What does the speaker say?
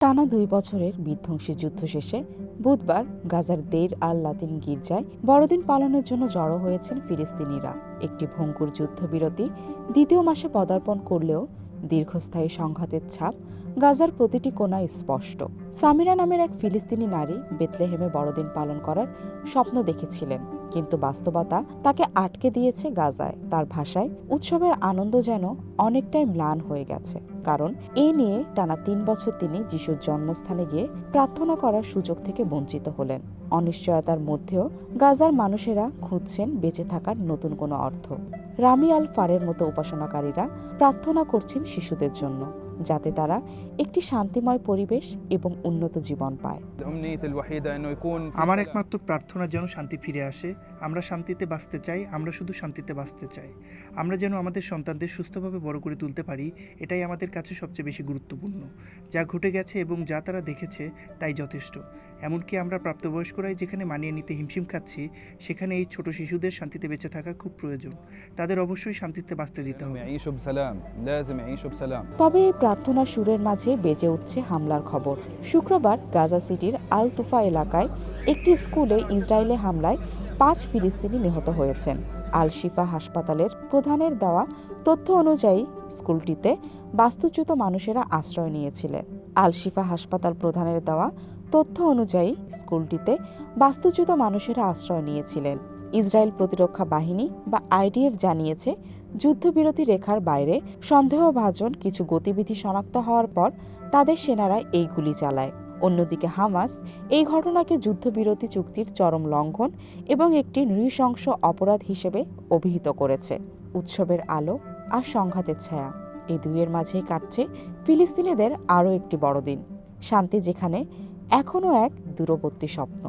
টানা ২ বছরের বিধ্বংসী যুদ্ধ শেষে বুধবার গাজার দেইর আল লাতিন গির্জায় বড়দিন পালনের জন্য জড়ো হয়েছেন ফিলিস্তিনিরা। একটি ভঙ্গুর যুদ্ধবিরতি দ্বিতীয় মাসে পদার্পণ করলেও দীর্ঘস্থায়ী সংঘাতের ছাপ গাজার প্রতিটি কোণায় স্পষ্ট। সামিরা নামের এক ফিলিস্তিনি নারী বেথলেহেমে বড়দিন পালন করার স্বপ্ন দেখেছিলেন, কিন্তু বাস্তবতা তাকে আটকে দিয়েছে গাজায়। তার ভাষায়, উৎসবের আনন্দ যেন অনেকটাই ম্লান হয়ে গেছে, কারণ এই নিয়ে টানা ৩ বছর তিনি যিশুর জন্মস্থানে গিয়ে প্রার্থনা করার সুযোগ থেকে বঞ্চিত হলেন। অনিশ্চয়তার মধ্যেও গাজার মানুষেরা খুঁজছেন বেঁচে থাকার নতুন কোনো অর্থ। রামি আল ফারের মতো উপাসনাকারীরা প্রার্থনা করছেন শিশুদের জন্য, যাতে তারা একটি শান্তিময় পরিবেশ এবং উন্নত জীবন পায়। আমার একমাত্র প্রার্থনা যেন শান্তি ফিরে আসে। আমরা শান্তিতে বাঁচতে চাই, আমরা শুধু শান্তিতে বাঁচতে চাই। আমরা যেন আমাদের সন্তানদের সুস্থভাবে বড় করে তুলতে পারি, এটাই আমাদের কাছে সবচেয়ে বেশি গুরুত্বপূর্ণ। যা ঘটে গেছে এবং যা তারা দেখেছে তাই যথেষ্ট। এমনকি আমরা প্রাপ্তবয়স্করাই যেখানে মানিয়ে নিতে হিমশিম খাচ্ছি, সেখানে এই ছোট শিশুদের শান্তিতে বেঁচে থাকা খুব প্রয়োজন। তাদের অবশ্যই শান্তিতে বাঁচতে দিতে হবে। তবে এই প্রার্থনার সুরের মাঝে বেজে উঠছে হামলার খবর। শুক্রবার গাজা সিটির আল তুফা এলাকায় একটি স্কুলে ইসরায়েলি হামলায় ৫ ফিলিস্তিনি নিহত হয়েছেন। আল শিফা হাসপাতালের প্রধানের দেওয়া তথ্য অনুযায়ী স্কুলটিতে বাস্তুচ্যুত মানুষেরা আশ্রয় নিয়েছিলেন। আল শিফা হাসপাতাল প্রধানের দেওয়া তথ্য অনুযায়ী স্কুলটিতে বাস্তুচ্যুত মানুষেরা আশ্রয় নিয়েছিলেন। ইসরায়েল প্রতিরক্ষা বাহিনী বা আইডিএফ জানিয়েছে, যুদ্ধবিরতি রেখার বাইরে সন্দেহভাজন কিছু গতিবিধি শনাক্ত হওয়ার পর তাদের সেনারা এই গুলি চালায়। অন্যদিকে হামাস এই ঘটনাকে যুদ্ধবিরতি চুক্তির চরম লঙ্ঘন এবং একটি নৃশংস অপরাধ হিসেবে অভিহিত করেছে। উৎসবের আলো আর সংঘাতের ছায়া, এই দুইয়ের মাঝেই কাটছে ফিলিস্তিনিদের আরও একটি বড়দিন, শান্তি যেখানে এখনও এক দূরবর্তী স্বপ্ন।